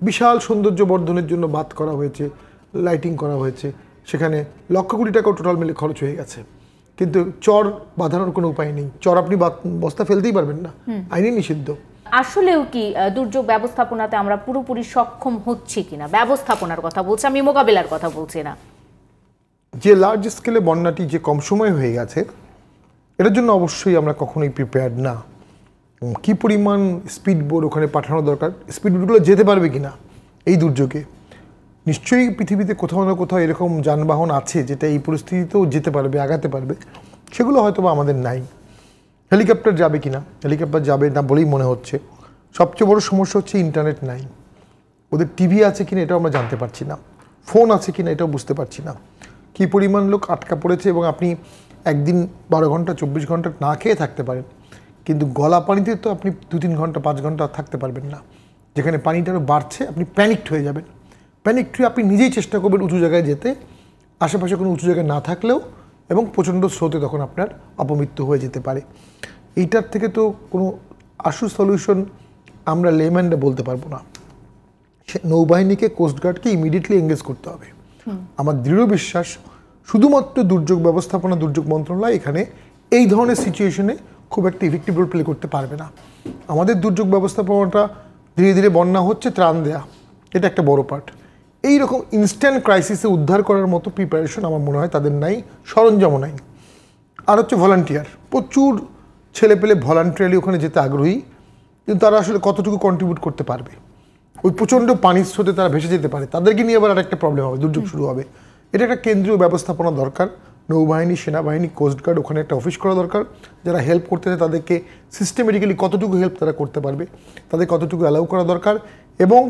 বিশাল সৌন্দর্য বর্ধনের জন্য বাঁধ করা হয়েছে, লাইটিং করা হয়েছে, সেখানে লক্ষ কোটি টাকাও টোটাল মিলে খরচ হয়ে গেছে, কিন্তু চর বাঁধানোর কোনো উপায় নেই। চর আপনি বস্তা ফেলতেই পারবেন না, আইনে নিষিদ্ধ। আসলেও কি দুর্যোগ ব্যবস্থাপনাতে আমরা পুরোপুরি সক্ষম হচ্ছি কিনা? ব্যবস্থাপনার কথা বলছি আমি, মোকাবিলার কথা বলছি না। যে লার্জ স্কেলে বন্যাটি যে কম সময় হয়ে গেছে, এটার জন্য অবশ্যই আমরা কখনোই প্রিপেয়ার্ড না। কি পরিমাণ স্পিড বোট ওখানে পাঠানো দরকার, স্পিড বোটগুলো যেতে পারবে কিনা এই দুর্যোগে? নিশ্চয়ই পৃথিবীতে কোথাও না কোথাও এরকম যানবাহন আছে যেটা এই পরিস্থিতিতেও যেতে পারবে, আগাতে পারবে, সেগুলো হয়তো বা আমাদের নাই। হেলিকপ্টার যাবে কিনা, হেলিকপ্টার যাবে না বলেই মনে হচ্ছে। সবচেয়ে বড় সমস্যা হচ্ছে ইন্টারনেট নাই, ওদের টিভি আছে কিনা এটাও আমরা জানতে পারছি না, ফোন আছে কিনা এটাও বুঝতে পারছি না। কী পরিমাণ লোক আটকা পড়েছে, এবং আপনি একদিন 12 ঘন্টা 24 ঘন্টা না খেয়ে থাকতে পারেন, কিন্তু গলা পানিতে তো আপনি 2-3 ঘন্টা 5 ঘন্টা থাকতে পারবেন না। যেখানে পানিটা আরও বাড়ছে আপনি প্যানিকড হয়ে যাবেন। প্যানিকড হয়ে আপনি নিজেই চেষ্টা করবেন উঁচু জায়গায় যেতে, আশেপাশে কোনো উঁচু জায়গায় না থাকলেও, এবং প্রচণ্ড স্রোতে তখন আপনার অপমৃত্যু হয়ে যেতে পারে। এইটার থেকে তো কোনো আশু সলিউশন আমরা লেম্যানরা বলতে পারবো না। নৌবাহিনীকে, কোস্টগার্ডকে ইমিডিয়েটলি এঙ্গেজ করতে হবে। আমার দৃঢ় বিশ্বাস শুধুমাত্র দুর্যোগ ব্যবস্থাপনা, দুর্যোগ মন্ত্রণালয় এখানে এই ধরনের সিচুয়েশনে খুব একটা ইফেক্টিভ রোল প্লে করতে পারবে না। আমাদের দুর্যোগ ব্যবস্থাপনাটা ধীরে ধীরে বন্যা হচ্ছে, ত্রাণ দেয়া, এটা একটা বড় পার্ট। এই রকম ইনস্ট্যান্ট ক্রাইসিসে উদ্ধার করার মতো প্রিপারেশন আমার মনে হয় তাদের নাই, সরঞ্জামও নাই। আর হচ্ছে ভলান্টিয়ার, প্রচুর ছেলে পেলে ভলান্টিয়ারলি ওখানে যেতে আগ্রহী, কিন্তু তারা আসলে কতটুকু কন্ট্রিবিউট করতে পারবে? ওই প্রচণ্ড পানির স্রোতে তারা ভেসে যেতে পারে, তাদেরকে নিয়ে আবার আরেকটা প্রবলেম হবে, দুর্যোগ শুরু হবে। এটা একটা কেন্দ্রীয় ব্যবস্থাপনা দরকার। নৌবাহিনী, সেনাবাহিনী, কোস্টগার্ড, ওখানে একটা অফিস করা দরকার। যারা হেল্প করতে চায় তাদেরকে সিস্টেমেটিক্যালি কতটুকু হেল্প তারা করতে পারবে, তাদের কতটুকু অ্যালাউ করা দরকার। এবং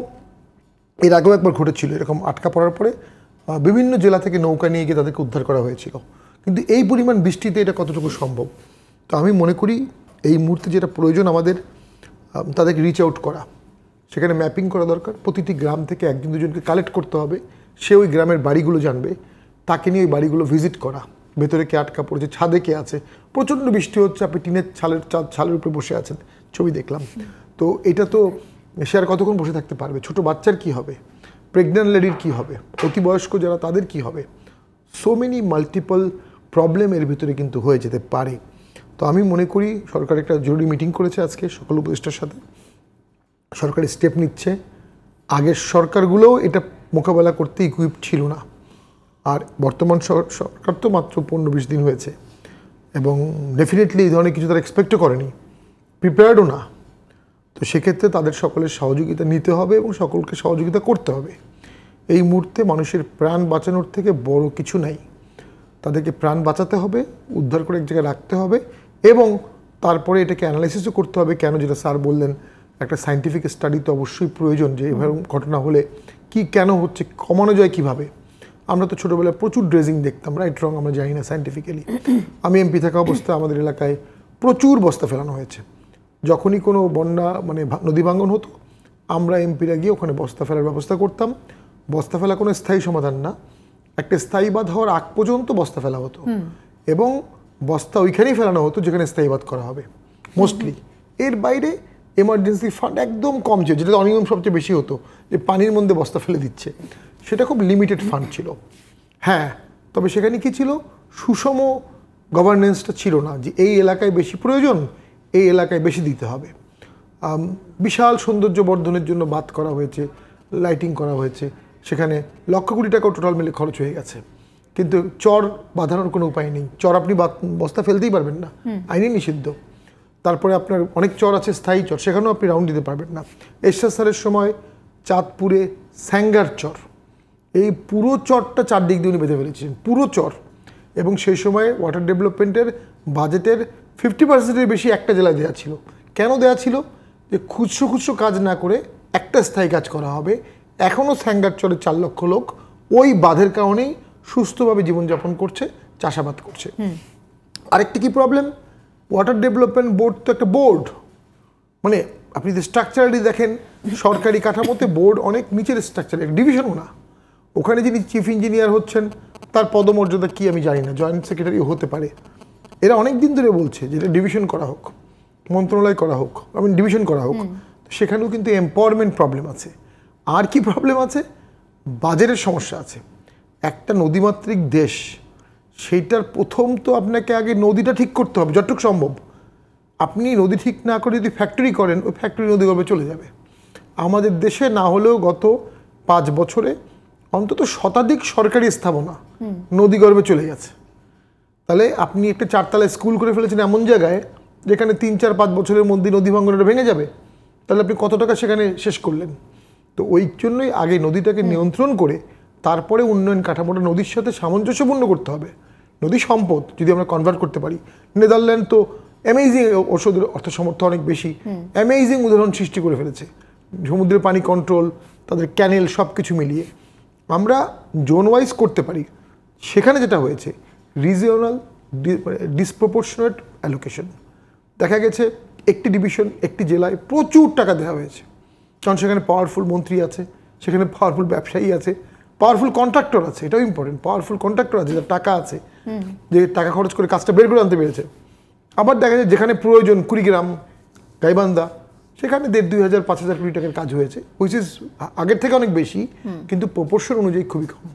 এর আগেও একবার ঘটেছিল এরকম, আটকা পড়ার পরে বিভিন্ন জেলা থেকে নৌকা নিয়ে গিয়ে তাদেরকে উদ্ধার করা হয়েছিল, কিন্তু এই পরিমাণ বৃষ্টিতে এটা কতটুকু সম্ভব? তো আমি মনে করি এই মুহূর্তে যেটা প্রয়োজন আমাদের, তাদেরকে রিচ আউট করা, সেখানে ম্যাপিং করা দরকার। প্রতিটি গ্রাম থেকে 1-2জনকে কালেক্ট করতে হবে, সে ওই গ্রামের বাড়িগুলো জানবে, তাকে নিয়ে ওই বাড়িগুলো ভিজিট করা, ভেতরে কে আটকা পড়েছে, ছাদে কে আছে। প্রচণ্ড বৃষ্টি হচ্ছে, আপনি টিনের ছালের উপরে বসে আছেন, ছবি দেখলাম। তো এটা তো সে আর কতক্ষণ বসে থাকতে পারবে? ছোট বাচ্চার কি হবে, প্রেগন্যান্ট লেডির কি হবে, অতিবয়স্ক যারা তাদের কি হবে? সো মেনি মাল্টিপল প্রবলেম এর ভিতরে কিন্তু হয়ে যেতে পারে। তো আমি মনে করি সরকার একটা জরুরি মিটিং করেছে আজকে সকল উপদেষ্টার সাথে, সরকারি স্টেপ নিচ্ছে। আগের সরকারগুলোও এটা মোকাবেলা করতে ইকুইপ ছিল না, আর বর্তমান সরকার তো মাত্র 15-20 দিন হয়েছে, এবং ডেফিনেটলি এই ধরনের কিছু তারা এক্সপেক্টও করেনি, প্রিপেয়ার্ডও না। তো সেক্ষেত্রে তাদের সকলের সহযোগিতা নিতে হবে এবং সকলকে সহযোগিতা করতে হবে। এই মুহূর্তে মানুষের প্রাণ বাঁচানোর থেকে বড় কিছু নাই। তাদেরকে প্রাণ বাঁচাতে হবে, উদ্ধার করে এক জায়গায় রাখতে হবে, এবং তারপরে এটাকে অ্যানালাইসিসও করতে হবে। কেন, যেটা স্যার বললেন, একটা সায়েন্টিফিক স্টাডি তো অবশ্যই প্রয়োজন, যে এরকম ঘটনা হলে কি কেন হচ্ছে, কমানো যায় কিভাবে। আমরা তো ছোটোবেলায় প্রচুর ড্রেজিং দেখতাম, রাইট রং আমরা জানি না সায়েন্টিফিক্যালি। আমি এমপি থাকা অবস্থায় আমাদের এলাকায় প্রচুর বস্তা ফেলানো হয়েছে। যখনই কোনো বন্যা মানে নদী ভাঙন হতো, আমরা এমপিরা গিয়ে ওখানে বস্তা ফেলার ব্যবস্থা করতাম। বস্তা ফেলা কোনো স্থায়ী সমাধান না, একটা স্থায়ী বাঁধ হওয়ার আগ পর্যন্ত বস্তা ফেলা হতো, এবং বস্তা ওইখানেই ফেলানো হতো যেখানে স্থায়ী বাঁধ করা হবে মোস্টলি। এর বাইরে এমার্জেন্সি ফান্ড একদম কম ছিল, যেটা অনিয়ম সবচেয়ে বেশি হতো, যে পানির মধ্যে বস্তা ফেলে দিচ্ছে, সেটা খুব লিমিটেড ফান্ড ছিল। হ্যাঁ, তবে সেখানে কি ছিল, সুষম গভর্নেন্সটা ছিল না, যে এই এলাকায় বেশি প্রয়োজন, এই এলাকায় বেশি দিতে হবে। বিশাল সৌন্দর্য বর্ধনের জন্য বাঁধ করা হয়েছে, লাইটিং করা হয়েছে, সেখানে লক্ষ কোটি টাকাও টোটাল মিলে খরচ হয়ে গেছে, কিন্তু চর বাঁধানোর কোনো উপায় নেই। চর আপনি বস্তা ফেলতেই পারবেন না, আইনে নিষিদ্ধ। তারপরে আপনার অনেক চর আছে স্থায়ী চর, সেখানেও আপনি রাউন্ড দিতে পারবেন না। এরশাদ স্যারের সময় চাঁদপুরে স্যাঙ্গার চর, এই পুরো চরটা চারদিক দিয়ে উনি বেঁধে ফেলেছিলেন, পুরো চর। এবং সেই সময় ওয়াটার ডেভেলপমেন্টের বাজেটের 50%-এর বেশি একটা জেলায় দেওয়া ছিল। কেন দেওয়া ছিল? যে খুচরো খুচরো কাজ না করে একটা স্থায়ী কাজ করা হবে। এখনও স্যাঙ্গার চরে 4 লক্ষ লোক ওই বাঁধের কারণেই সুস্থভাবে জীবনযাপন করছে, চাষাবাদ করছে। আরেকটি কি প্রবলেম, ওয়াটার ডেভেলপমেন্ট বোর্ড তো একটা বোর্ড, মানে আপনি যদি স্ট্রাকচারালি দেখেন সরকারি কাঠামোতে বোর্ড অনেক নিচের স্ট্রাকচার, ডিভিশনও না। ওখানে যিনি চিফ ইঞ্জিনিয়ার হচ্ছেন তার পদমর্যাদা কি আমি জানি না, জয়েন্ট সেক্রেটারি হতে পারে। এরা অনেক দিন ধরে বলছে যে এটা ডিভিশন করা হোক, মন্ত্রণালয় করা হোক, ডিভিশন করা হোক। সেখানেও কিন্তু এম্পাওয়ারমেন্ট প্রবলেম আছে। আর কি প্রবলেম আছে, বাজারের সমস্যা আছে। একটা নদীমাতৃক দেশ, সেইটার প্রথম তো আপনাকে আগে নদীটা ঠিক করতে হবে যতটুকু সম্ভব। আপনি নদী ঠিক না করে যদি ফ্যাক্টরি করেন, ওই ফ্যাক্টরি নদীগর্ভে চলে যাবে। আমাদের দেশে না হলেও গত 5 বছরে অন্তত শতাধিক সরকারি স্থাপনা নদীগর্ভে চলে গেছে। তাহলে আপনি একটা 4তলা স্কুল করে ফেলেছেন এমন জায়গায় যেখানে 3-4-5 বছরের মধ্যে নদী ভাঙনটা ভেঙে যাবে, তাহলে আপনি কত টাকা সেখানে শেষ করলেন। তো ওই জন্যই আগে নদীটাকে নিয়ন্ত্রণ করে তারপরে উন্নয়ন কাঠামোটা নদীর সাথে সামঞ্জস্যপূর্ণ করতে হবে। নদী সম্পদ যদি আমরা কনভার্ট করতে পারি, নেদারল্যান্ড তো অ্যামেজিং, ওষুধের অর্থ সামর্থ্য অনেক বেশি, অ্যামেজিং উদাহরণ সৃষ্টি করে ফেলেছে। সমুদ্রের পানি কন্ট্রোল, তাদের ক্যানেল সব কিছু মিলিয়ে আমরা জোন ওয়াইজ করতে পারি। সেখানে যেটা হয়েছে রিজিওনাল ডিসপ্রপোর্শনেট অ্যালোকেশন। দেখা গেছে একটি ডিভিশন, একটি জেলায় প্রচুর টাকা দেওয়া হয়েছে, কারণ সেখানে পাওয়ারফুল মন্ত্রী আছে, সেখানে পাওয়ারফুল ব্যবসায়ী আছে, পাওয়ারফুল কন্ট্রাক্টর আছে। এটাও ইম্পর্টেন্ট, পাওয়ারফুল কন্ট্রাক্টর আছে, যার টাকা আছে, যে টাকা খরচ করে কাজটা বের করে আনতে পেরেছে। আবার দেখা যায় যেখানে প্রয়োজন, কুড়িগ্রাম, গাইবান্ধা, সেখানে 1,500-2,000-5,000 কোটি টাকার কাজ হয়েছে, হুইচ ইজ আগের থেকে অনেক বেশি, কিন্তু প্রপোর্শন অনুযায়ী খুবই কম।